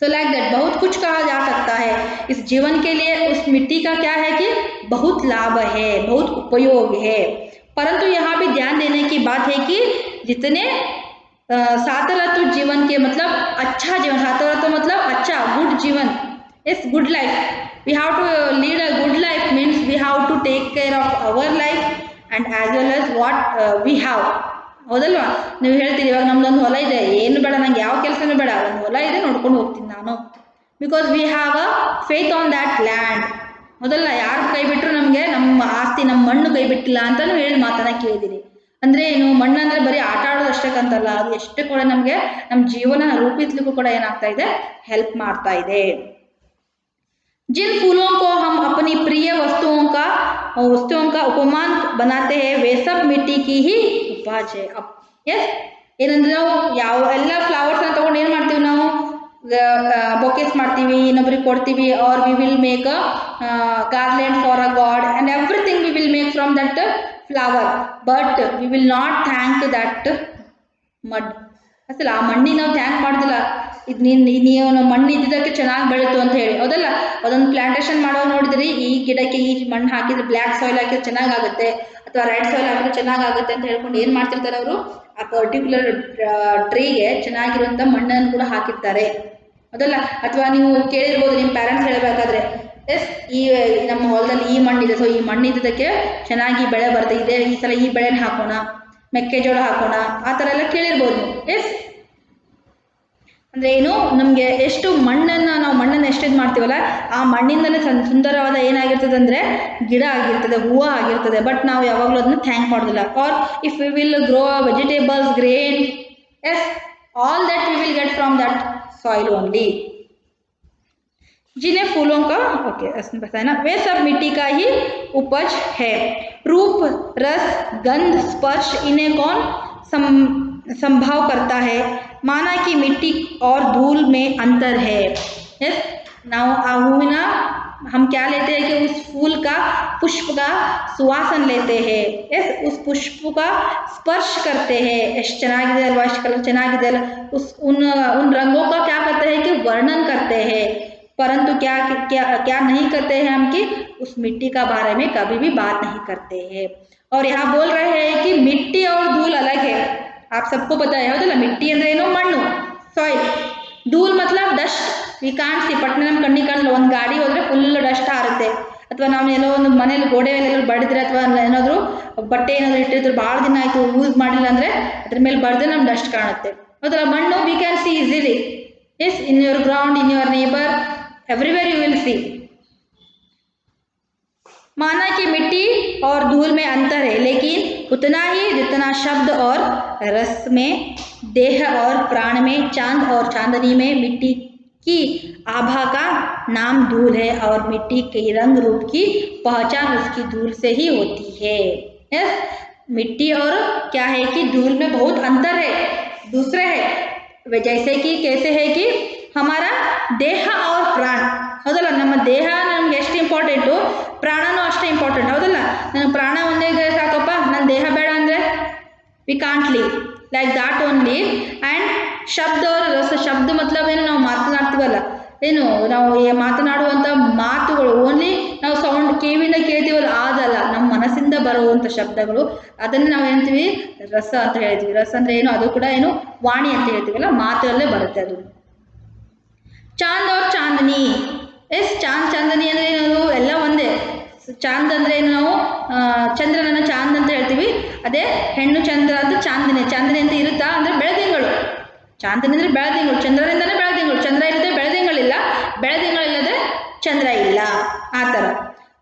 सो लाइक दैट बहुत कुछ कहा जा सकता है इस जीवन के लिए. उस मिट्टी का क्या है कि बहुत लाभ है, बहुत उपयोग है. परंतु यहाँ भी ध्यान देने की बात है कि जितने सातरत्व जीवन के मतलब अच्छा जीवन, सातरत्व मतलब अच्छा गुड जीवन, इस good life. We have to lead a good life means we have to take care of our life and as well as what we have. ಹೌದಲ್ವಾ, ನೀವು ಹೇಳ್ತೀರಿ ಇವಾಗ ನಮ್ದೊಂದು ಹೊಲ ಇದೆ, ಏನು ಬೇಡ ನಂಗೆ ಯಾವ ಕೆಲಸನೂ ಬೇಡ, ಒಂದು ಹೊಲ ಇದೆ ನೋಡ್ಕೊಂಡು ಹೋಗ್ತೀನಿ ನಾನು, because we have a faith on that land. ಹೌದಲ್ಲ, ಯಾರು ಕೈ ಬಿಟ್ಟರು ನಮಗೆ ನಮ್ಮ ಆಸ್ತಿ ನಮ್ಮ ಮಣ್ಣು ಕೈ ಬಿಟ್ಟಿಲ್ಲ ಅಂತಾನು ಹೇಳಿ ಮಾತನ್ನ ಕೇಳಿದ್ದೀನಿ. ಅಂದ್ರೆ ಏನು, ಮಣ್ಣು ಅಂದ್ರೆ ಬರೀ ಆಟ ಆಡೋದು ಅಷ್ಟಕ್ಕಂತಲ್ಲ, ಅದು ಎಷ್ಟು ಕೂಡ ನಮಗೆ ನಮ್ಮ ಜೀವನ ರೂಪಿಸ್ಲಿಕ್ಕೂ ಕೂಡ ಏನಾಗ್ತಾ ಇದೆ, ಹೆಲ್ಪ್ ಮಾಡ್ತಾ ಇದೆ. जिन फूलों को हम अपनी प्रिय वस्तुओं का उपमान बनाते हैं वे सब मिट्टी की ही उपज है. यस, ಏನಂದ್ರೆ ನಾವು ಯಾವ ಎಲ್ಲ ಫ್ಲವರ್ಸ್ ಅನ್ನ ತಗೊಂಡು ಏನು ಮಾಡ್ತೀವಿ, ನಾವು ಬೊಕೆಸ್ ಮಾಡ್ತೀವಿ, ಇನ್ನೊಬ್ರಿಗೆ ಕೊಡ್ತೀವಿ, or we will make a garland for a god and everything we will make from that flower, but we will not thank that mud. ಅಸಲ್ಲ ಆ ಮಣ್ಣಿಗೆ ನಾವು ಥ್ಯಾಂಕ್ ಮಾಡೋದಿಲ್ಲ, ಇದು ನೀವು ಮಣ್ಣು ಇದ್ದಿದ್ದಕ್ಕೆ ಚೆನ್ನಾಗಿ ಬೆಳೀತು ಅಂತ ಹೇಳಿ. ಹೌದಲ್ಲ, ಅದೊಂದು ಪ್ಲಾಂಟೇಶನ್ ಮಾಡೋ ನೋಡಿದ್ರಿ, ಈ ಗಿಡಕ್ಕೆ ಈ ಮಣ್ಣು ಹಾಕಿದ್ರೆ ಬ್ಲ್ಯಾಕ್ ಸಾಯಿಲ್ ಹಾಕಿದ್ರೆ ಚೆನ್ನಾಗಾಗುತ್ತೆ ಅಥವಾ ರೆಡ್ ಸಾಯಿಲ್ ಹಾಕಿದ್ರೆ ಚೆನ್ನಾಗಾಗುತ್ತೆ ಅಂತ ಹೇಳ್ಕೊಂಡು ಏನು ಮಾಡ್ತಿರ್ತಾರೆ ಅವರು, ಆ ಪರ್ಟಿಕ್ಯುಲರ್ ಟ್ರೀಗೆ ಚೆನ್ನಾಗಿರುವಂಥ ಮಣ್ಣನ್ನು ಕೂಡ ಹಾಕಿರ್ತಾರೆ. ಹೌದಲ್ಲ, ಅಥವಾ ನೀವು ಕೇಳಿರ್ಬೋದು ನಿಮ್ಮ ಪ್ಯಾರೆಂಟ್ಸ್ ಹೇಳಬೇಕಾದ್ರೆ, ಎಸ್ ಈ ನಮ್ಮ ಹೊಲದಲ್ಲಿ ಈ ಮಣ್ಣಿದೆ, ಸೊ ಈ ಮಣ್ಣಿದ್ದಕ್ಕೆ ಚೆನ್ನಾಗಿ ಬೆಳೆ ಬರುತ್ತೆ, ಈ ಸಲ ಈ ಬೆಳೆನ ಹಾಕೋಣ, ಮೆಕ್ಕೆಜೋಳ ಹಾಕೋಣ, ಆ ಥರ ಎಲ್ಲ ಕೇಳಿರ್ಬೋದು. ಎಸ್ ಅಂದರೆ ಏನು, ನಮಗೆ ಎಷ್ಟು ಮಣ್ಣನ್ನು ನಾವು ಮಣ್ಣನ್ನು ಎಷ್ಟು ಇದು ಮಾಡ್ತೀವಲ್ಲ, ಆ ಮಣ್ಣಿಂದಲೇ ಸುಂದರವಾದ ಏನಾಗಿರ್ತದೆ ಅಂದರೆ ಗಿಡ ಆಗಿರ್ತದೆ, ಹೂವು ಆಗಿರ್ತದೆ. ಬಟ್ ನಾವು ಯಾವಾಗಲೂ ಅದನ್ನು ಥ್ಯಾಂಕ್ ಮಾಡೋದಿಲ್ಲ. Or if we will grow vegetables, grain, yes all that we will get from that soil only. जिन्हें फूलों का बताना वे सब मिट्टी का ही उपज है. रूप, रस, गंध, स्पर्श इन्हें कौन संभाव करता है. माना कि मिट्टी और धूल में अंतर है. यस, ನಾವು ಆ ಹೂವಿನ हम क्या लेते हैं कि उस फूल का पुष्प का सुवासन लेते हैं. यस, उस पुष्प का स्पर्श करते हैं. ಎಷ್ಟು ಚೆನ್ನಾಗಿದೆ ಅಲ್ವಾ, ಎಷ್ಟು ಕಲರ್ ಚೆನ್ನಾಗಿದೆ ಅಲ್ಲ, उन रंगों का क्या करते हैं कि वर्णन करते हैं. परंतु क्या क्या क्या नहीं करते हैं हम कि उस मिट्टी का बारे में कभी भी बात नहीं करते हैं. और यहाँ बोल रहे हैं कि मिट्टी और धूल अलग है. आप सबको पता है, ಹೌದಲ್ಲ, मिट्टी ಅಂದ್ರೆ ಏನು, ಮಣ್ಣು, ಸಾಯಿಲ್. ಧೂಲ್ ಮತ್ಲಬ್ ಡಸ್ಟ್, ವಿ ಕಾಂಟ್ ಸಿ, ಪಟ್ನೆ ನಮ್ಮ ಕಣ್ಣಿಗೆ ಕಾಣಲ್ಲ. ಒಂದು ಗಾಡಿ ಹೋದ್ರೆ ಫುಲ್ ಡಸ್ಟ್ ಹಾರುತ್ತೆ, ಅಥವಾ ನಾವು ಎಲ್ಲೋ ಒಂದು ಮನೇಲಿ ಗೋಡೆ ಮೇಲೆ ಬಡಿದ್ರೆ ಅಥವಾ ಏನಾದರೂ ಬಟ್ಟೆ ಏನಾದರೂ ಇಟ್ಟಿರ್ತಾರೆ ಭಾಳ ದಿನ ಆಯಿತು ಯೂಸ್ ಮಾಡಿಲ್ಲ ಅಂದರೆ ಅದ್ರ ಮೇಲೆ ಬಡಿದ್ರೆ ನಮ್ಗೆ ಡಸ್ಟ್ ಕಾಣುತ್ತೆ. ಹೌದಲ್ಲ, ಮಣ್ಣು we can see easily. Yes, in your ground, in your neighbour, everywhere you will see. माना कि मिट्टी और धूल में अंतर है, लेकिन उतना ही जितना शब्द और रस में, देह और प्राण में, चांद और चांदनी में. मिट्टी की आभा का नाम धूल है और मिट्टी के रंग रूप की पहचान उसकी धूल से ही होती है. यस, मिट्टी और क्या है कि धूल में बहुत अंतर है, दूसरे है. जैसे कि कैसे है कि हमारा ದೇಹ और ಪ್ರಾಣ, ಹೌದಲ್ಲ, ನಮ್ಮ ದೇಹ ನಮ್ಗೆ ಎಷ್ಟು ಇಂಪಾರ್ಟೆಂಟು, ಪ್ರಾಣನೂ ಅಷ್ಟೇ ಇಂಪಾರ್ಟೆಂಟ್. ಹೌದಲ್ಲ, ನನಗೆ ಪ್ರಾಣ ಒಂದೇ ಇದ್ರೆ ಸಾಕಪ್ಪ, ನನ್ನ ದೇಹ ಬೇಡ ಅಂದರೆ we can't leave, like that only. And ಶಬ್ದ ರಸ, ಶಬ್ದ ಮತ್ಲಬ್ ಏನು, ನಾವು ಮಾತನಾಡ್ತೀವಲ್ಲ, ಏನು ನಾವು ಮಾತನಾಡುವಂಥ ಮಾತುಗಳು ಓನ್ಲಿ ನಾವು ಸೌಂಡ್ ಕಿವಿಯಿಂದ ಕೇಳ್ತೀವಲ್ಲ ಅದಲ್ಲ, ನಮ್ಮ ಮನಸ್ಸಿಂದ ಬರುವಂಥ ಶಬ್ದಗಳು, ಅದನ್ನು ನಾವು ಹೇಳ್ತೀವಿ ರಸ ಅಂತ ಹೇಳ್ತೀವಿ. ರಸ ಅಂದರೆ ಏನು, ಅದು ಕೂಡ ಏನು ವಾಣಿ ಅಂತ ಹೇಳ್ತೀವಲ್ಲ, ಮಾತಲ್ಲೇ ಬರುತ್ತೆ ಅದು. ಚಾಂದ್ और ಚಾಂದನಿ, ಎಸ್ ಚಾಂದ್ ಚಾಂದನಿ ಅಂದರೆ ಏನು, ಎಲ್ಲ ಒಂದೇ. ಚಾಂದ್ ಅಂದರೆ ಏನು, ನಾವು ಚಂದ್ರನನ್ನು ಚಾಂದ್ ಅಂತ ಹೇಳ್ತೀವಿ, ಅದೇ ಹೆಣ್ಣು ಚಂದ್ರ ಅಂತ ಚಾಂದಿನಿ. ಚಾಂದಿನಿ ಅಂತ ಇರುತ್ತಾ ಅಂದರೆ ಬೆಳದಿಂಗಳು, ಚಾಂದಿನಿ ಅಂದರೆ ಬೆಳದಿಂಗಳು, ಚಂದ್ರನಿಂದನೇ ಬೆಳದಿಂಗಳು, ಚಂದ್ರ ಇರುತ್ತೆ ಬೆಳದಿಂಗಳಿಲ್ಲ, ಬೆಳದಿಂಗಳಿಲ್ಲದೆ ಚಂದ್ರ ಇಲ್ಲ, ಆ ಥರ.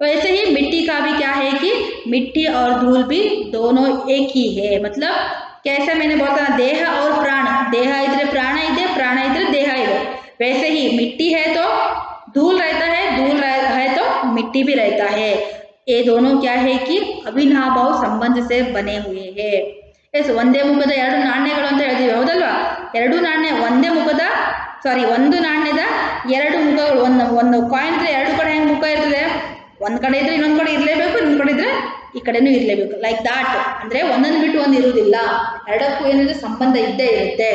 वैसे ही मिट्टी का भी क्या है कि मिट्टी और धूल भी दोनों एक ही है. मतलब कैसे मैंने बोला देह और प्राण, देह इधर प्राण इधर, प्राण इधर देह इधर. वैसे ही मिट्टी है तो धूल रहता है, धूल है तो मिट्टी भी रहता है. ये दोनों क्या है कि अविनाभाव संबंध से बने हुए हैं. ಎಸ್, ಒಂದೇ ಮುಖದ ಎರಡು ನಾಣ್ಯಗಳು ಅಂತ ಹೇಳ್ತೀವಿ, ಹೌದಲ್ವಾ? ಎರಡು ನಾಣ್ಯ ಒಂದೇ ಮುಖದ, ಸಾರಿ, ಒಂದು ನಾಣ್ಯದ ಎರಡು ಮುಖಗಳು. ಒಂದು ಕಾಯಿನ್ ಇದ್ರೆ ಎರಡು ಕಡೆ ಹೆಂಗೆ ಮುಖ ಇರ್ತದೆ? ಒಂದು ಕಡೆ ಇದ್ರೆ ಇನ್ನೊಂದು ಕಡೆ ಇರಲೇಬೇಕು, ಇನ್ನೊಂದು ಕಡೆ ಇದ್ರೆ ಈ ಕಡೆನೂ ಇರಲೇಬೇಕು. ಲೈಕ್ ದಾಟ್, ಅಂದ್ರೆ ಒಂದನ್ನು ಬಿಟ್ಟು ಒಂದು ಇರುವುದಿಲ್ಲ, ಎರಡಕ್ಕೂ ಏನಿದೆ ಸಂಬಂಧ ಇದ್ದೇ ಇರುತ್ತೆ.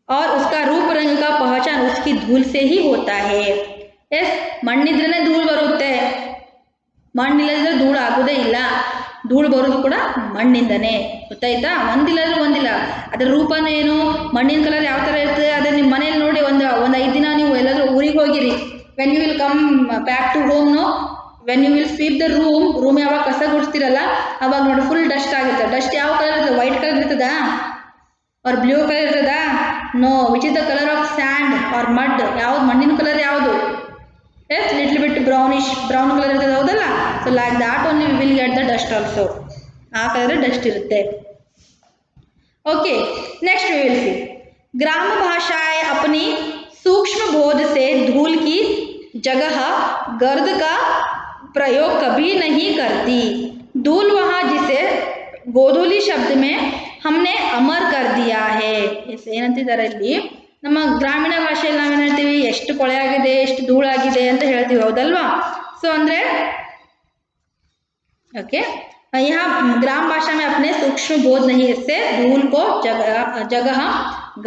और उसका रूप रंग का पहचान उसकी धूल से ही होता है. ಎಸ್, ಮಣ್ಣಿದ್ರೇ ಧೂಳು ಬರುತ್ತೆ, ಮಣ್ಣಿಲ್ಲದ್ರೆ ಧೂಳು ಆಗೋದೇ ಇಲ್ಲ. ಧೂಳು ಬರೋದು ಕೂಡ ಮಣ್ಣಿಂದನೇ, ಗೊತ್ತಾಯ್ತಾ? ಒಂದಿಲ್ಲದ್ರೆ ಒಂದಿಲ್ಲ. ಅದರ ರೂಪನೇ ಏನು, ಮಣ್ಣಿನ ಕಲರ್ ಯಾವ ಥರ ಇರ್ತದೆ ಅದೇ ನಿಮ್ಮ ಮನೇಲಿ ನೋಡಿ. ಒಂದು 5 ದಿನ ನೀವು ಎಲ್ಲಾದರೂ ಊರಿಗೆ ಹೋಗಿರಿ, when you will come back to home, no, when you will sweep the room ಯಾವಾಗ ಕಸ ಗುಡಿಸ್ತಿರಲ್ಲ ಅವಾಗ ನೋಡಿ ಫುಲ್ ಡಸ್ಟ್ ಆಗುತ್ತೆ. ಡಸ್ಟ್ ಯಾವ ಕಲರ್ ಇರ್ತದೆ? ವೈಟ್ ಕಲರ್ ಇರ್ತದಾ और ಬ್ಲೂ ಕಲರ್ ಇರ್ತದಾ? No. Which is the colour of sand or mud? ಯಾವ್ದು ಮಣ್ಣಿನ ಕಲರ್ ಯಾವುದು? Yes, little bit brown colour ಇರ್ತದೆ, ಹೌದಲ್ಲ? So like that only we will get the dust also. ಆ ಕಲರ್ ಡಸ್ಟ್ ಇರುತ್ತೆ. Okay, next we will see ग्राम भाषाएं अपनी सूक्ष्म बोध से धूल की जगह गर्द का प्रयोग कभी नहीं करती. धूल वहाँ जिसे गोधूली शब्द में हमने अमर कर दिया है. ಏನಂತಿದ್ದಾರೆ ಇಲ್ಲಿ, ನಮ್ಮ ಗ್ರಾಮೀಣ ಭಾಷೆಯಲ್ಲಿ ನಾವೇನು ಹೇಳ್ತೀವಿ? ಎಷ್ಟು ಕೊಳೆ ಆಗಿದೆ, ಎಷ್ಟು ಧೂಳಾಗಿದೆ ಅಂತ ಹೇಳ್ತೀವಿ, ಹೌದಲ್ವಾ? ಸೊ ಅಂದರೆ ओके, यहाँ ग्राम भाषा में अपने सूक्ष्म बोध नहीं से धूल को जगह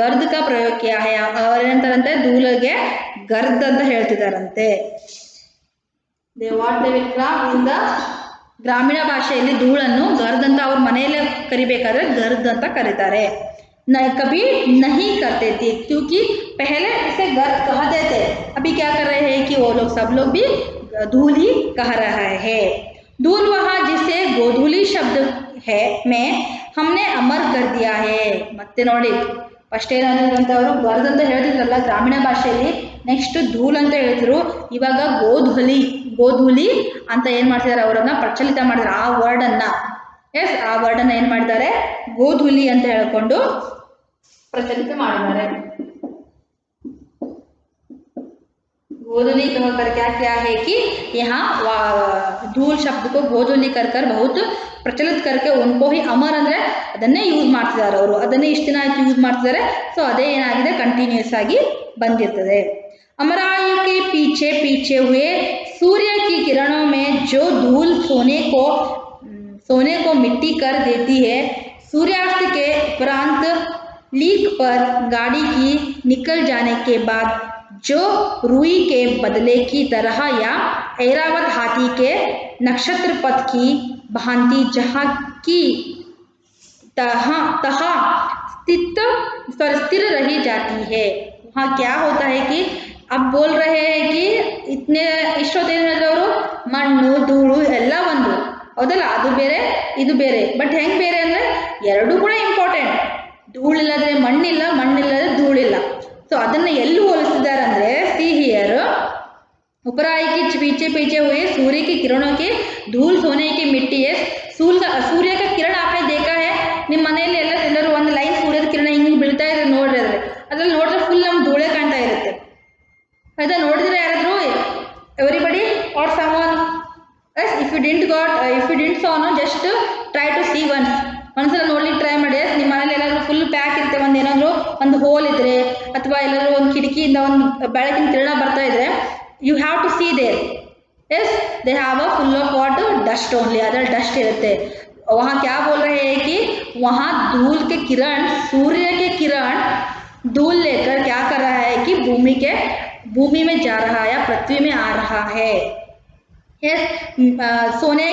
गर्द का प्रयोग किया है. ಅವರೇನಂತಾರಂತೆ, ಧೂಳಿಗೆ ಗರ್ದ್ ಅಂತ ಹೇಳ್ತಿದಾರಂತೆ. ಗ್ರಾಮೀಣ ಭಾಷೆಯಲ್ಲಿ ಧೂಳನ್ನು ಗರ್ದ್ ಅಂತ ಅವ್ರ ಮನೆಯಲ್ಲೇ ಕರಿಬೇಕಾದ್ರೆ ಗರ್ದ್ ಅಂತ ಕರೀತಾರೆ. कभी नहीं करते थे क्योंकि पहले इसे गर्द कहते थे. अभी क्या कर रहे हैं कि वो लोग सब लोग भी धूल ही कह रहा है. धूल वहाँ जिसे गोधूली शब्द है में हमने अमर कर दिया है. ಮತ್ತೆ ನೋಡಿ, ಫಸ್ಟ್ ಏನಾದಂತ ಅವರು ಗರ್ದ್ ಅಂತ ಹೇಳ್ತಿದ್ರಲ್ಲ ಗ್ರಾಮೀಣ ಭಾಷೆಯಲ್ಲಿ, ನೆಕ್ಸ್ಟ್ ಧೂಲ್ ಅಂತ ಹೇಳ್ತಿದ್ರು, ಇವಾಗ ಗೋಧೂಲಿ ಅಂತ ಏನು ಮಾಡ್ತಿದ್ದಾರೆ? ಅವರನ್ನ ಪ್ರಚಲಿತ ಮಾಡಿದ್ದಾರೆ ಆ ವರ್ಡನ್ನ. ಎಸ್, ಆ ವರ್ಡನ್ನ ಏನು ಮಾಡಿದ್ದಾರೆ? ಗೋಧೂಲಿ ಅಂತ ಹೇಳ್ಕೊಂಡು ಪ್ರಚಲಿತ ಮಾಡಿದ್ದಾರೆ. गोधूली कहकर क्या है कि यहाँ धूल शब्द को गोधूली कर बहुत ಪ್ರಚಲಿತ करके उनको ही ಅಮರ್ ಅಂದರೆ ಅದನ್ನೇ ಯೂಸ್ ಮಾಡ್ತಿದ್ದಾರೆ ಅವರು, ಅದನ್ನೇ ಇಷ್ಟು ದಿನ ಆಯ್ತು ಯೂಸ್ ಮಾಡ್ತಿದ್ದಾರೆ. ಸೊ ಅದೇ ಏನಾಗಿದೆ, ಕಂಟಿನ್ಯೂಸ್ ಆಗಿ ಬಂದಿರ್ತದೆ. अमराई के पीछे पीछे हुए सूर्य की किरणों में जो धूल सोने को मिट्टी कर देती है, सूर्यास्त के उपरांत लीक पर गाड़ी की निकल जाने के बाद जो रुई के बदले की तरह या ऐरावत हाथी के नक्षत्र पथ की भांति जहाँ की तहाँ स्थिर रही जाती है. वहाँ क्या होता है कि अब बोल रहे हैं कि इतने ಇಷ್ಟೊತ್ತೇನವರು ಮಣ್ಣು ಧೂಳು ಎಲ್ಲ ಒಂದು, ಹೌದಲ್ಲ? ಅದು ಬೇರೆ ಇದು ಬೇರೆ. ಬಟ್ ಹೆಂಗೆ ಬೇರೆ ಅಂದರೆ ಎರಡೂ ಕೂಡ ಇಂಪಾರ್ಟೆಂಟ್. ಧೂಳಿಲ್ಲದ್ರೆ ಮಣ್ಣಿಲ್ಲ, ಮಣ್ಣಿಲ್ಲದ್ರೆ ಧೂಳಿಲ್ಲ. ಸೊ ಅದನ್ನು ಎಲ್ಲಿ ಹೋಲಿಸಿದ್ದಾರೆ ಅಂದರೆ, ಸಿ ಹಿಯರ್, उपराई के पीछे पीछे हुए सूर्य की किरणों के धूल सोने की मिट्टी है. सूर्य का किरण आपने देखा है, ನಿಮ್ಮ ಮನೆಯಲ್ಲಿ ಎಲ್ಲರೂ ಒಂದು ಲೈನ್ ಸೂರ್ಯದ ಕಿರಣ ಹಿಂಗೆ ಬೀಳ್ತಾ ಇದೆ ನೋಡ್ರಿ, ಅದ್ರಲ್ಲಿ ನೋಡಿದ್ರೆ ಫುಲ್ ನಮ್ಗೆ ಧೂಳೆ ಕಾಣ್ತಾ ಇರುತ್ತೆ. ಆಯ್ತಾ? ನೋಡಿದ್ರೆ ಯಾರಾದರೂ everybody or someone, yes, if you didn't saw no, just try to see ಒಂದ್ಸಲ ನೋಡ್ಲಿಕ್ಕೆ ಟ್ರೈ ಮಾಡಿ. ನಿಮ್ಮ ಮನೇಲಿ ಎಲ್ಲಾದರೂ ಫುಲ್ ಪ್ಯಾಕ್ ಇರುತ್ತೆ, ಏನಾದರೂ ಒಂದು ಹೋಲ್ ಇದ್ರೆ ಅಥವಾ ಎಲ್ಲಾದರೂ ಒಂದು ಕಿಟಕಿಯಿಂದ ಒಂದು ಬೆಳಕಿನ ಕಿರಣ ಬರ್ತಾ ಇದ್ರೆ, you have to see there. Yes, they have a full of what? Dust only. Other dust इरते. वहाँ क्या बोल रहे हैं कि वहाँ धूल के किरण, सूर्य के किरण धूल लेकर क्या कर रहा है कि भूमि में जा रहा है या पृथ्वी में आ रहा है. Yes, सोने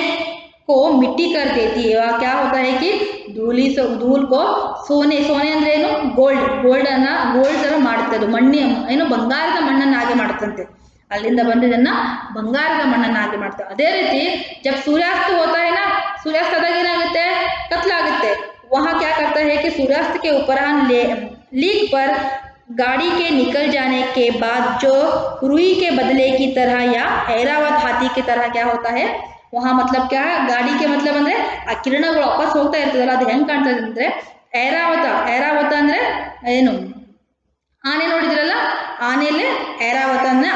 को मिट्टी कर देती है. वह क्या होता है कि धूल को सोने ಅಂದ್ರೆ ಏನು? ಗೋಲ್ಡ್ ತರ ಮಾಡುತ್ತೆ. ಅದು ಏನು ಬಂಗಾರದ ಮಣ್ಣನ್ನಾಗಿ ಮಾಡುತ್ತಂತೆ. ಅಲ್ಲಿಂದ ಬಂದಿದ್ದನ್ನ ಬಂಗಾರದ ಮಣ್ಣನ್ನಾಗಿ ಮಾಡ್ತಾರೆ. ಅದೇ ರೀತಿ जब सूर्यास्त होता है ना, सूर्यास्त आದಾಗ ಏನಾಗುತ್ತೆ? ಕತ್ಲಾಗುತ್ತೆ. वहाँ क्या करता है कि सूर्यास्त के उपरांत लीक पर गाड़ी के निकल जाने के बाद जो रुई के बदले की तरह या ऐरावत हाथी की तरह क्या होता है, वहाँ मतलब क्या है? ಗಾಡಿ के मतलब ಅಂದ್ರೆ ಆ ಕಿರಣಗಳು ವಾಪಸ್ ಹೋಗ್ತಾ ಇರ್ತದಲ್ಲ, ಅದು ಹೆಂಗೆ ಕಾಣ್ತದೆ ಅಂದರೆ ಐರಾವತ ಅಂದರೆ ಏನು? ಆನೆ ನೋಡಿದ್ರಲ್ಲ, ಆನೆಯಲ್ಲೇ ಐರಾವತ ಅಂದರೆ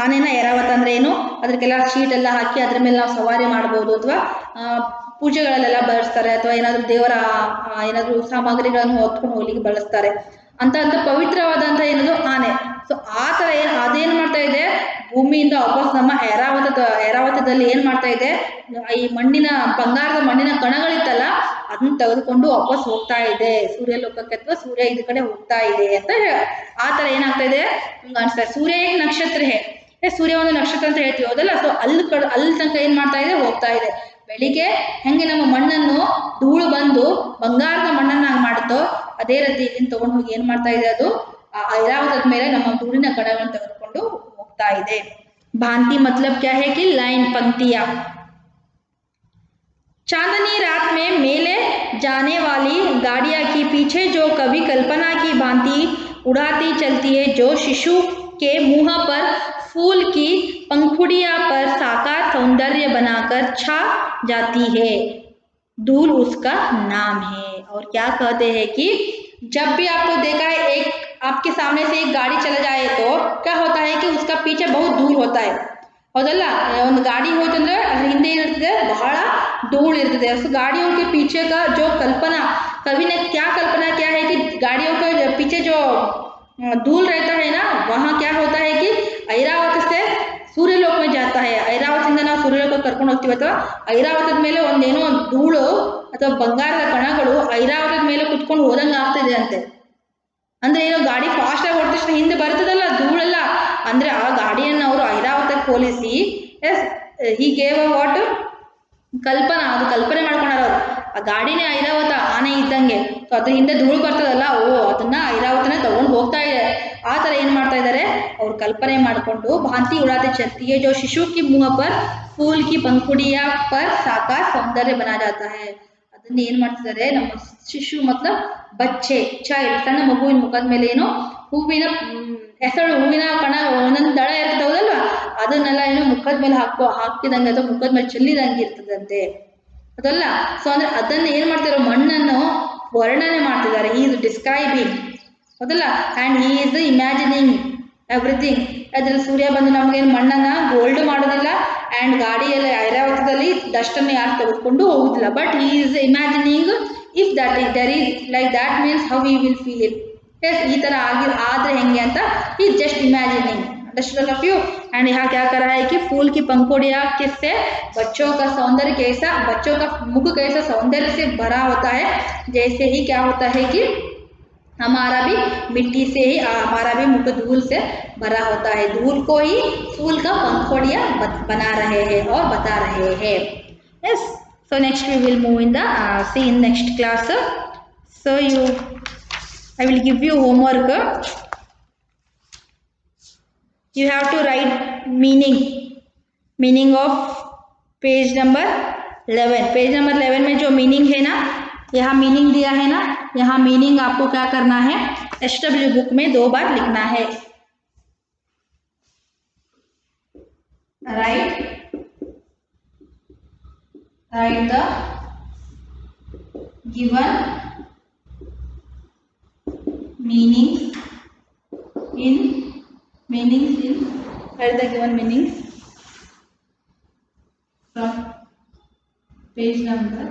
ಆನೆನ ಐರಾವತ ಅಂದರೆ ಏನು? ಅದಕ್ಕೆಲ್ಲ ಶೀಟ್ ಎಲ್ಲ ಹಾಕಿ ಅದ್ರ ಮೇಲೆ ನಾವು ಸವಾರಿ ಮಾಡ್ಬೋದು, ಅಥವಾ ಪೂಜೆಗಳಲ್ಲೆಲ್ಲ ಬಳಸ್ತಾರೆ, ಅಥವಾ ಏನಾದರೂ ದೇವರ ಏನಾದರೂ ಸಾಮಗ್ರಿಗಳನ್ನು ಹೊತ್ಕೊಂಡು ಹೋಗ್ಲಿಕ್ಕೆ ಬಳಸ್ತಾರೆ ಅಂತ ಪವಿತ್ರವಾದಂಥ ಏನದು ಆನೆ. ಸೊ ಆ ಥರ ಅದೇನು ಮಾಡ್ತಾ ಇದೆ, ಭೂಮಿಯಿಂದ ವಾಪಸ್ ನಮ್ಮ ಐರಾವತದಲ್ಲಿ ಏನು ಮಾಡ್ತಾ ಇದೆ, ಈ ಮಣ್ಣಿನ ಬಂಗಾರದ ಮಣ್ಣಿನ ಕಣಗಳಿತ್ತಲ್ಲ ಅದನ್ನ ತೆಗೆದುಕೊಂಡು ವಾಪಸ್ ಹೋಗ್ತಾ ಇದೆ ಸೂರ್ಯಲೋಕಕ್ಕೆ, ಅಥವಾ ಸೂರ್ಯ ಇದ್ ಕಡೆ ಹೋಗ್ತಾ ಇದೆ ಅಂತ ಆ ಥರ ಏನಾಗ್ತಾ ಇದೆ ಅನಿಸ್ತಾ ಇದೆ. ಸೂರ್ಯ ಏಕ್ ನಕ್ಷತ್ರ ಸೂರ್ಯ ಒಂದು ನಕ್ಷತ್ರ ಅಂತ ಹೇಳ್ತೀವಿ ಹೌದಲ್ಲ. ಸೊ ಅಲ್ಲಿ ತನಕ ಏನ್ ಮಾಡ್ತಾ ಇದೆ, ಹೋಗ್ತಾ ಇದೆ. ಬೆಳಿಗ್ಗೆ ಹೆಂಗೆ ನಮ್ಮ ಮಣ್ಣನ್ನು ಧೂಳು ಬಂದು ಬಂಗಾರದ ಮಣ್ಣನ್ನಾಗಿ ಮಾಡುತ್ತೋ ಅದೇ ರೀತಿ ಇಲ್ಲಿಂದ ತಗೊಂಡು ಹೋಗಿ ಏನ್ ಮಾಡ್ತಾ ಇದೆ, ಅದು ಐರಾವತದ ಮೇಲೆ ನಮ್ಮ ಧೂಳಿನ ಕಣಗಳನ್ನು ತೆಗೆದುಕೊಂಡು ಹೋಗ್ತಾ ಇದೆ. भांति मतलब क्या है कि लाइन पंक्तियां। चांदनी रात में मेले जाने वाली गाड़ियां की पीछे जो कभी कल्पना की भांति उड़ाती चलती है, जो शिशु के मुंह पर फूल की पंखुड़ियां पर साकार सौंदर्य बनाकर छा जाती है, धूल उसका नाम है। और क्या कहते हैं कि जब भी आपको देखा है एक आपके सामने से एक गाड़ी चला जाए तो क्या होता है कि उसका पीछे बहुत धूल होता है ಹೌದಲ್ಲ. ಒಂದು ಗಾಡಿ ಹೋಯ್ತಂದ್ರೆ ಅದ್ರ ಹಿಂದೆ ಏನಿರ್ತದೆ, ಬಹಳ धूल इರ್ತದೆ. उस गाड़ियों के पीछे का जो कल्पना, कवि ने क्या कल्पना किया है कि गाड़ियों के पीछे जो धूल रहता है ना, वहाँ क्या होता है कि ಐರಾವತ से ಸೂರ್ಯಲೋಕ में जाता है. ಐರಾವತದಿಂದ ನಾವು ಸೂರ್ಯಲೋಕ ಕರ್ಕೊಂಡು ಹೋಗ್ತೀವಿ, ಅಥವಾ ಐರಾವತದ ಮೇಲೆ ಒಂದೇನೋ ಧೂಳು ಅಥವಾ ಬಂಗಾರದ ಕಣಗಳು ಐರಾವತದ ಮೇಲೆ ಕುತ್ಕೊಂಡು ಹೋದಂಗೆ ಆಗ್ತಿದೆ ಅಂತೆ. ಅಂದ್ರೆ ಏನೋ ಗಾಡಿ ಫಾಸ್ಟ್ ಆಗಿ ಹೊರಟ ಹಿಂದೆ ಬರ್ತದಲ್ಲ ಧೂಳೆಲ್ಲ, ಅಂದ್ರೆ ಆ ಗಾಡಿಯನ್ನು ಅವರು ಐರಾವತಕ್ಕೆ ಹೋಲಿಸಿ ಹಿ ಗೇವ್ ಅ ವಾಟ್ ಕಲ್ಪನಾ, ಅದು ಕಲ್ಪನೆ ಮಾಡ್ಕೊಂಡಾರ ಅವರು. ಆ ಗಾಡಿನೇ ಐರಾವತ ಆನೆ ಇದ್ದಂಗೆ. ಸೊ ಅದ್ರ ಹಿಂದೆ ಧೂಳು ಬರ್ತದಲ್ಲ, ಅದನ್ನ ಐರಾವತನೇ ತಗೊಂಡು ಹೋಗ್ತಾ ಇದೆ. ಆ ಥರ ಏನು ಮಾಡ್ತಾ ಇದ್ದಾರೆ, ಅವ್ರು ಕಲ್ಪನೆ ಮಾಡಿಕೊಂಡು ಭಾಂತಿ ಉಡಾತೆ ಚಲ್ತಿ है, जो शिशु की मुंह पर फूल की पंखुड़ियां पर साकार सौंदर्य बना जाता है. ಅದನ್ನ ಏನು ಮಾಡ್ತಿದ್ದಾರೆ, ನಮ್ಮ ಶಿಶು ಮತ್ಲಬ್ ಬಚ್ಚೆ, ಚೈಲ್ಡ್, ಸಣ್ಣ ಮಗುವಿನ ಮುಖದ ಮೇಲೆ ಏನು ಹೂವಿನ ಹೆಸರು, ಹೂವಿನ ಕಣ ಒಂದೊಂದು ದಳ ಇರ್ತದಲ್ವಾ, ಅದನ್ನೆಲ್ಲ ಏನೋ ಮುಖದ ಮೇಲೆ ಹಾಕಿದಂಗೆ ಅಥವಾ ಮುಖದ ಮೇಲೆ ಚೆಲ್ಲಿದಂಗೆ ಇರ್ತದಂತೆ ಅದಲ್ಲ. ಸೊ ಅಂದ್ರೆ ಅದನ್ನ ಏನ್ ಮಾಡ್ತಿರೋ, ಮಣ್ಣನ್ನು ವರ್ಣನೆ ಮಾಡ್ತಿದ್ದಾರೆ. ಹಿ ಇಸ್ ಡಿಸ್ಕ್ರೈಬಿಂಗ್ ಹೌದಲ್ಲ, and he is imagining everything. ಅದ್ರಲ್ಲಿ ಸೂರ್ಯ ಬಂದು ನಮಗೇನು ಮಣ್ಣನ್ನ ಗೋಲ್ಡ್ ಮಾಡೋದಿಲ್ಲ, ಆ್ಯಂಡ್ ಗಾಡಿಯಲ್ಲಿ ಐರಾವತದಲ್ಲಿ ಡಸ್ಟನ್ನು ಯಾರು ತೆಗೆದುಕೊಂಡು ಹೋಗುದಿಲ್ಲ. But he is imagining if that is there is like that means how he will feel. Yes ಈ ಥರ ಆದರೆ ಹೆಂಗೆ ಅಂತ he just imagining. Understood of you. And यहाँ क्या कर रहा है कि फूल की पंखुड़ियाँ किससे, बच्चों का सौंदर्य कैसा, बच्चों का मुख कैसा सौंदर्य से भरा होता है. जैसे ही क्या होता है कि हमारा भी मिट्टी से ही हमारा भी मुख धूल से भरा होता है. धूल को ही फूल का पंखुड़ियाँ बना रहे हैं और बता रहे हैं. Yes. So next we will move in the see in next class. So I will give you homework. You have to write meaning of page number 11. Page number 11 में जो मीनिंग है ना, यहाँ मीनिंग दिया है ना, यहाँ मीनिंग आपको क्या करना है, SW बुक में 2 बार लिखना है. Right the given meanings in write the given meanings from page number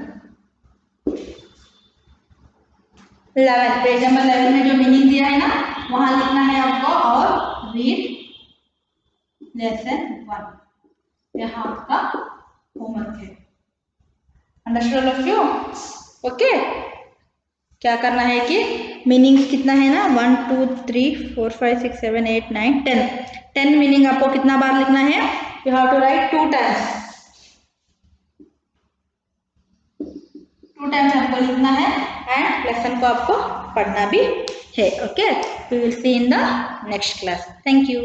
11. Page number 11 में जो मीनिंग दिया है ना, वहां लिखना है आपको, और रीड लेसन 1. यहाँ आपका होमवर्क है. Understood of you. ओके. क्या करना है कि मीनिंग्स कितना है ना, 1 2 3 4 5 6 7 8 9 10 मीनिंग आपको कितना बार लिखना है, you have to write 2 times. 2 times आपको लिखना है, एंड लेसन को आपको पढ़ना भी है. Okay. We will see in the next class. Thank you.